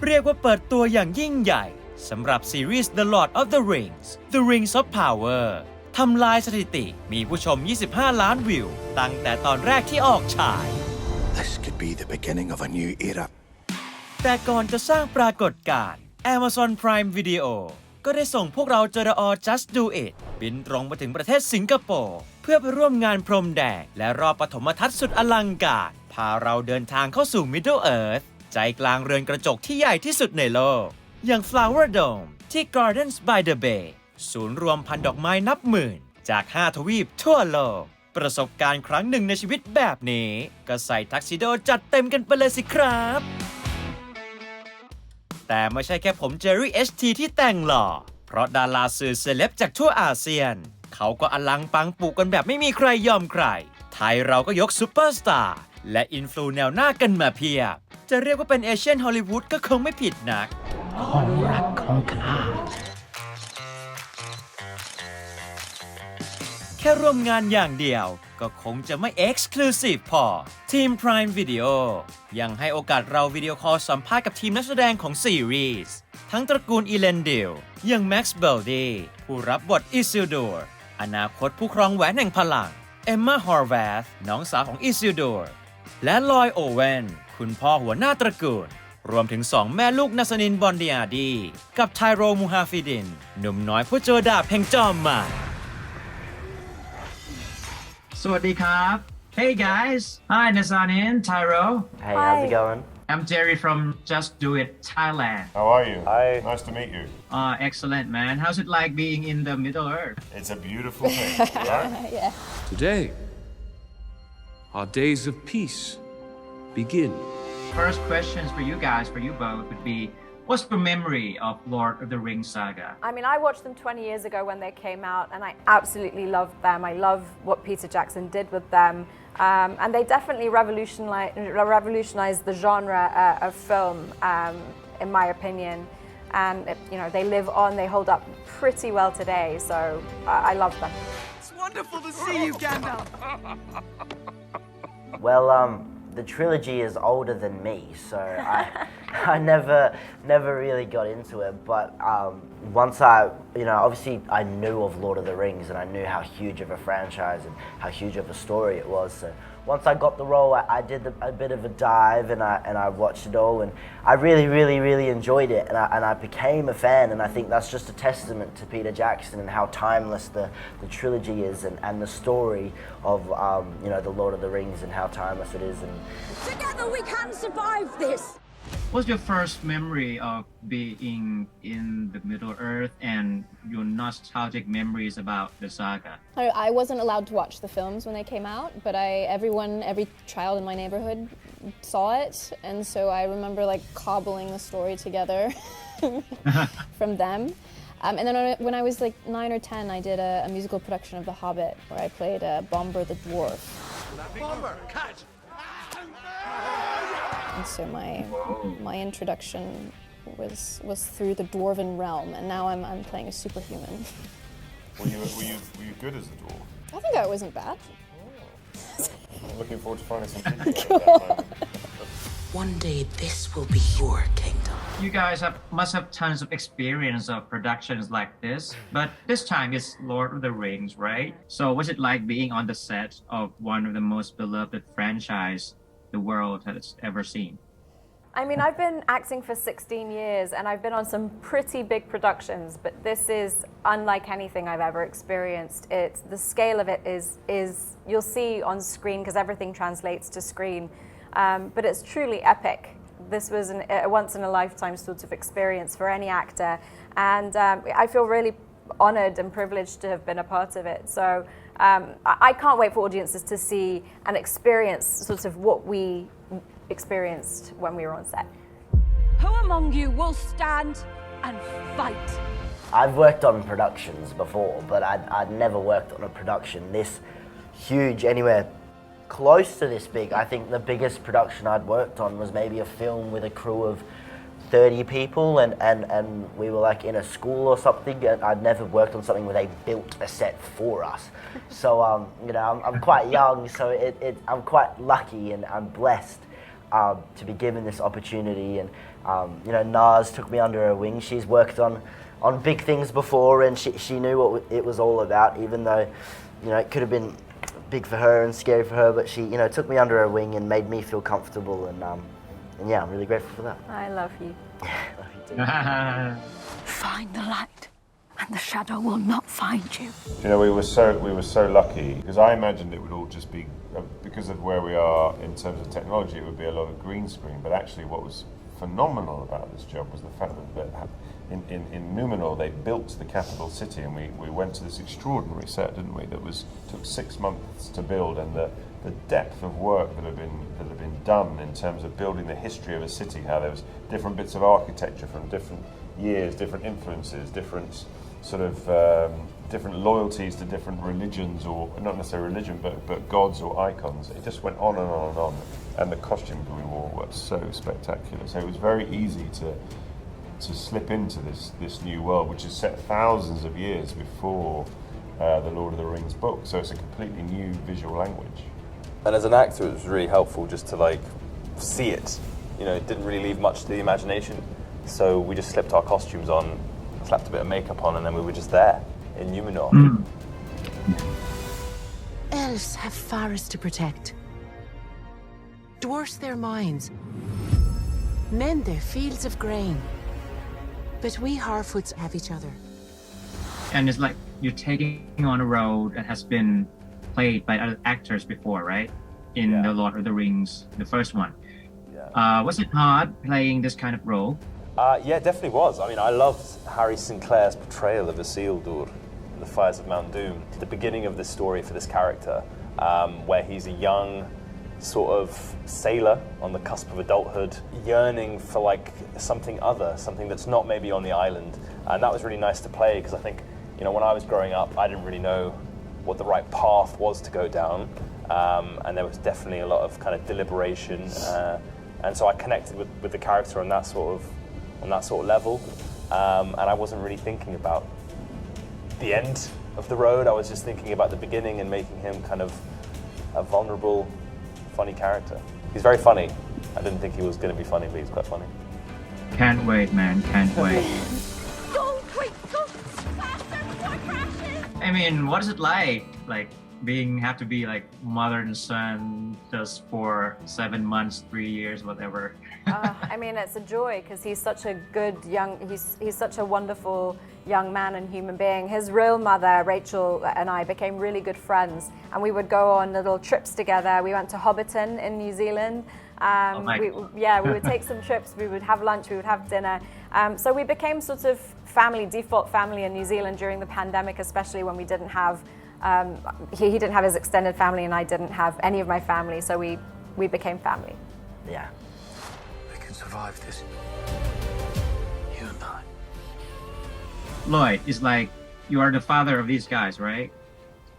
เรียกว่าเปิดตัวอย่างยิ่งใหญ่สำหรับซีรีส์ The Lord of the Rings The Rings of Power ทำลายสถิติมีผู้ชม 25 ล้านวิวตั้งแต่ตอนแรกที่ออกฉาย This could be the beginning of a new era. แต่ก่อนจะสร้างปรากฏการณ์ Amazon Prime Video ก็ได้ส่งพวกเราจรอ JUST do IT บินตรงมาถึงประเทศสิงคโปร์เพื่อไปร่วมงานพรมแดงและรอบปฐมทัศน์สุดอลังการพาเราเดินทางเข้าสู่ Middle Earth ใจกลางเรือนกระจกที่ใหญ่ที่สุดในโลกอย่าง Flower Dome ที่ Gardens by the Bay ศูนย์รวมพันดอกไม้นับหมื่นจาก 5 ทวีปทั่วโลกประสบการณ์ครั้งหนึ่งในชีวิตแบบนี้ก็ใส่ทักซิโดจัดเต็มกันไปเลยสิครับแต่ไม่ใช่แค่ผมเจอรี่ HT ที่แต่งหล่อเพราะดาราสื่อเซเลบจากทั่วอาเซียนเขาก็อลังปังปุกันแบบไม่มีใครยอมใครไทยเราก็ยกซูเปอร์สตาร์และอินฟลูแนวหน้ากันมาเพียบจะเรียกว่าเป็นเอเชียนฮอลลีวูดก็คงไม่ผิดนักของรักของข้าแค่ร่วมงานอย่างเดียวก็คงจะไม่ Exclusive พอทีม Prime Video ยังให้โอกาสเราวิดีโอคอลสัมภาษณ์กับทีมนักแสดงของซีรีส์ทั้งตระกูลอีเลนดิลอย่างแม็กซ์เบลดีผู้รับบทอิซิลดอร์อนาคตผู้ครองแหวนแห่งพลังเอมมาฮอร์แวธน้องสาวของอิซิลดอร์และลอยโอเวนคุณพ่อหัวหน้าตระกูลรวมถึง2แม่ลูกนาซานินบอนดิอาดีกับไทโรมูฮาฟิดินหนุ่มน้อยผู้เจอดาบแห่งจอมมารสวัสดีครับ Hey guys Hi Nazanin Tyro Hey, how's it going? I'm Jerry from Just Do It Thailand How are you? Hi. Nice to meet you. Excellent man How's it like being in the Middle Earth? It's a beautiful thing, right? Today, our days of peace begin. First questions for you guys, for you both would be what's your memory of Lord of the Rings saga? I mean, I watched them 20 years ago when they came out, and I absolutely loved them. I love what Peter Jackson did with them. And they definitely revolutionized the genre of film, in my opinion. And, they live on, they hold up pretty well today, so I love them. It's wonderful to see you, Gandalf. Well, the trilogy is older than me, so I never really got into it. But once obviously I knew of Lord of the Rings and I knew how huge of a franchise and how huge of a story it was. So once I got the role, I did a bit of a dive and I watched it all, and I really enjoyed it, and I became a fan. And I think that's just a testament to Peter Jackson and how timeless the trilogy is, and the story of the Lord of the Rings and how timeless it is. And together we can survive this. What's your first memory of being in the Middle Earth and your nostalgic memories about the saga? I wasn't allowed to watch the films when they came out, but every child in my neighborhood saw it, and so I remember cobbling the story together from them. And then when I was 9 or 10, I did a musical production of The Hobbit where I played Bomber the Dwarf. Bomber, catch! And so my introduction was through the dwarven realm, and now I'm playing a superhuman. Were you good as a dwarf? I think I wasn't bad. I'm looking forward to finding some people like that moment. One day this will be your kingdom. You guys must have tons of experience of productions like this, but this time it's Lord of the Rings, right? So what's it like being on the set of one of the most beloved franchise the world has ever seen? I mean, I've been acting for 16 years, and I've been on some pretty big productions, but this is unlike anything I've ever experienced. The scale of it is you'll see on screen, because everything translates to screen, but it's truly epic. This was a once-in-a-lifetime sort of experience for any actor, and I feel really honored and privileged to have been a part of it. So I can't wait for audiences to see and experience sort of what we experienced when we were on set. Who among you will stand and fight? I've worked on productions before, but I'd never worked on a production this huge, anywhere close to this big. I think the biggest production I'd worked on was maybe a film with a crew of 30 people, and we were like in a school or something. I'd never worked on something where they built a set for us. So I'm quite young, so I'm quite lucky and I'm blessed. to be given this opportunity. And you know, Naz took me under her wing. She's worked on big things before, and she knew what it was all about, even though, you know, it could have been big for her and scary for her, but she, you know, took me under her wing and made me feel comfortable, and yeah, I'm really grateful for that. I love you. Love you too. Find the light, and the shadow will not find you. You know, we were so lucky, because I imagined it would all just be, because of where we are in terms of technology, it would be a lot of green screen. But actually, what was phenomenal about this job was the fact that in Numenor they built the capital city, and we went to this extraordinary set, didn't we? That took 6 months to build, and the depth of work that had been done in terms of building the history of a city, how there was different bits of architecture from different years, different influences, different sort of different loyalties to different religions, or not necessarily religion, but gods or icons. It just went on and on and on, and the costumes we wore were so spectacular. So it was very easy to slip into this new world, which is set thousands of years before the Lord of the Rings book. So it's a completely new visual language. And as an actor, it was really helpful just to like see it. You know, it didn't really leave much to the imagination. So we just slipped our costumes on, slapped a bit of makeup on, and then we were just there in Numenor. Elves have forests to protect. Dwarfs their mines. Men their fields of grain. But we Harfoots have each other. And it's like you're taking on a role that has been played by other actors before, right? In The Lord of the Rings, the first one. Was it hard playing this kind of role? Yeah, it definitely was. I mean, I loved Harry Sinclair's portrayal of Isildur in The Fires of Mount Doom. The beginning of this story for this character, where he's a young sort of sailor on the cusp of adulthood, yearning for like something other, something that's not maybe on the island. And that was really nice to play, because I think, you know, when I was growing up, I didn't really know what the right path was to go down. And there was definitely a lot of kind of deliberation. And so I connected with the character on that sort of level. And I wasn't really thinking about the end of the road. I was just thinking about the beginning and making him kind of a vulnerable, funny character. He's very funny. I didn't think he was going to be funny, but he's quite funny. Can't wait, man. Can't wait. Go, quick, go faster before it crashes! I mean, what is it like have to be like mother and son just for 7 months, 3 years, whatever? I mean, it's a joy, because he's such a good he's such a wonderful young man and human being. His real mother, Rachel, and I became really good friends, and we would go on little trips together. We went to Hobbiton in New Zealand. We would take some trips, we would have lunch, we would have dinner. So we became sort of default family in New Zealand during the pandemic, especially when we didn't have, he didn't have his extended family and I didn't have any of my family, so we became family. Yeah. We can survive this. You and I. Lloyd, it's like you are the father of these guys, right?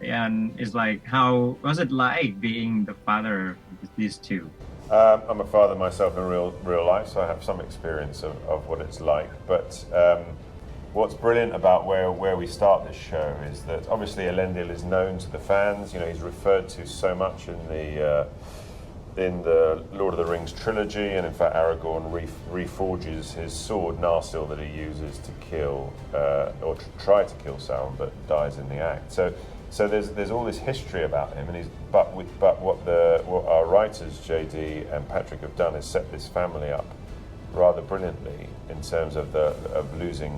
And it's like, how was it like being the father of these two? I'm a father myself in real life, so I have some experience of what it's like. But what's brilliant about where we start this show is that obviously Elendil is known to the fans. You know, he's referred to so much in the Lord of the Rings trilogy, and in fact Aragorn reforges his sword Narsil that he uses to kill or try to kill Sauron, but dies in the act. So there's all this history about him, and but what our writers JD and Patrick have done is set this family up rather brilliantly in terms of losing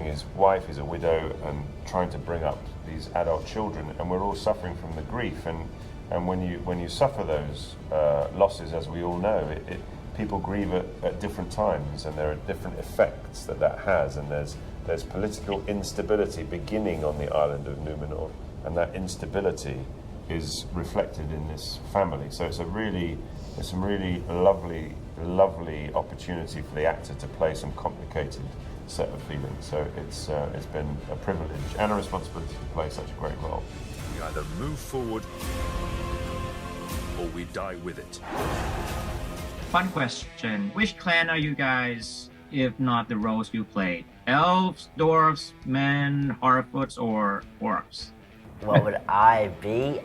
his wife. He's a widow and trying to bring up these adult children, and we're all suffering from the grief. And when you suffer those losses, as we all know, people grieve at different times, and there are different effects that has, and there's political instability beginning on the island of Numenor, and that instability is reflected in this family. So it's some really lovely opportunity for the actor to play some complicated set of feelings. So it's been a privilege and a responsibility to play such a great role. We either move forward or we die with it. Fun question. Which clan are you guys, if not the roles you played? Elves, dwarves, men, Harfoots, or orcs? What would I be?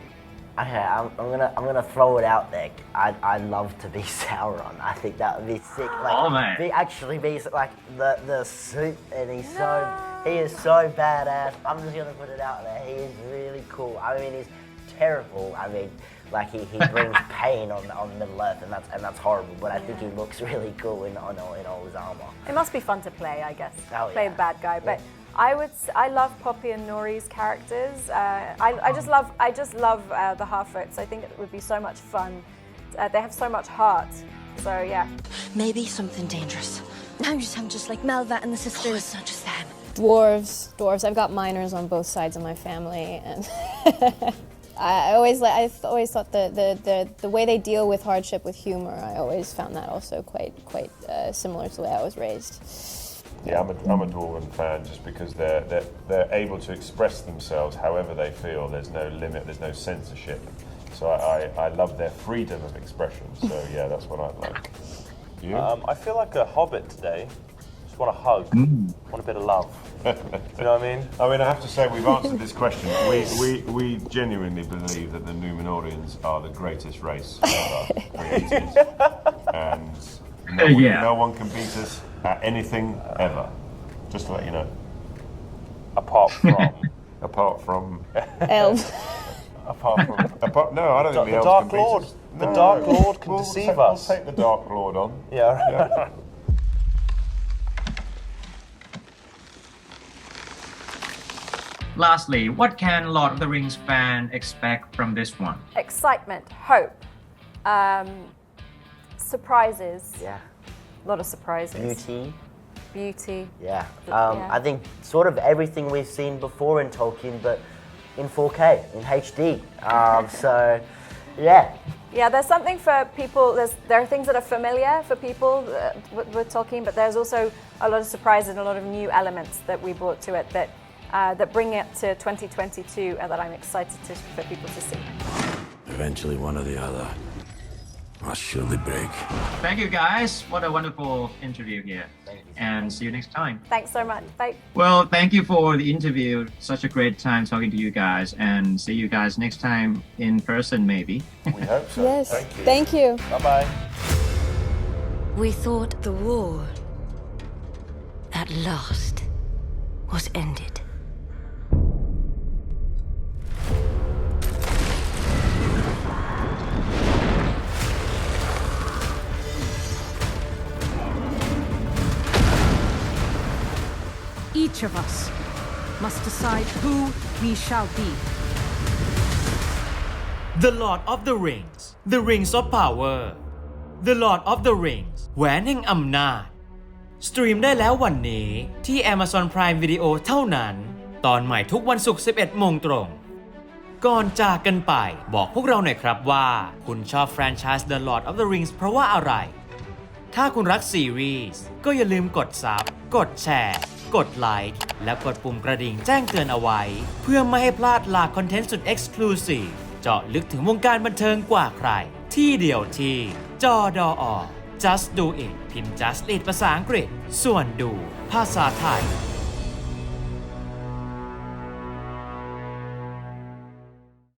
Okay, I'm gonna throw it out there. I'd love to be Sauron. I think that would be sick. Like, Oh, man. be like the suit, and he is so badass. I'm just gonna put it out there. He is really cool. I mean, he's terrible. I mean, like he brings pain on Middle Earth, and that's horrible. But I think he looks really cool in all his armor. It must be fun to play, I guess. Oh, Play yeah. the bad guy, but. I love Poppy and Nori's characters. I just love the Harfoots. I think it would be so much fun. They have so much heart. So yeah. Maybe something dangerous. Now you sound just like Melva and the sisters. Oh, it's not just them. Dwarves. I've got minors on both sides of my family, and I always thought the way they deal with hardship with humor. I always found that also quite similar to the way I was raised. Yeah, I'm a Dwarven fan just because they're able to express themselves however they feel. There's no limit, there's no censorship. So I love their freedom of expression. So yeah, that's what I like. You? I feel like a hobbit today. Just want a hug, want a bit of love. Do you know what I mean? I mean, I have to say we've answered this question. We genuinely believe that the Númenóreans are the greatest race ever created, and no one can beat us at anything ever. Just to let you know. Apart from Elves. No, I don't think the elves Dark can beat Lord. us. The No. Dark Lord can deceive us. We'll take the Dark Lord on. Yeah. Lastly, what can Lord of the Rings fan expect from this one? Excitement, hope, surprises. Yeah. A lot of surprises. Beauty. Yeah. Yeah. I think sort of everything we've seen before in Tolkien, but in 4K, in HD. So, yeah. Yeah, there's something for people. There are things that are familiar for people with Tolkien, but there's also a lot of surprises and a lot of new elements that we brought to it that bring it to 2022 and that I'm excited for people to see. Eventually, one or the other must surely break. Thank you guys. What a wonderful interview here. And see you next time. Thanks so much. Bye. Well, thank you for the interview. Such a great time talking to you guys, and see you guys next time in person, maybe. We hope so. Yes. Thank you. Thank you. Bye-bye. We thought the war at last was ended. Each of us must decide who we shall be. The Lord of the Rings The Rings of Power The Lord of the Rings แหวนแห่งอำนาจสตรีมได้แล้ววันนี้ที่ Amazon Prime Video เท่านั้นตอนใหม่ทุกวันศุกร์ 11 โมงตรง ก่อนจากกันไปบอกพวกเราหน่อยครับว่าคุณชอบแฟรนไชส์ The Lord of the Rings เพราะว่าอะไรถ้าคุณรักซีรีส์ก็อย่าลืมกดซับกดแชร์กดไลค์และกดปุ่มกระดิ่งแจ้งเตือนเอาไว้เพื่อไม่ให้พลาดหลากคอนเทนต์สุด Exclusive เจาะลึกถึงวงการบันเทิงกว่าใครที่เดียวที่จอดอ Just Do It พิมพ์ Just It ภาษาอังกฤษส่วนดูภาษาไทย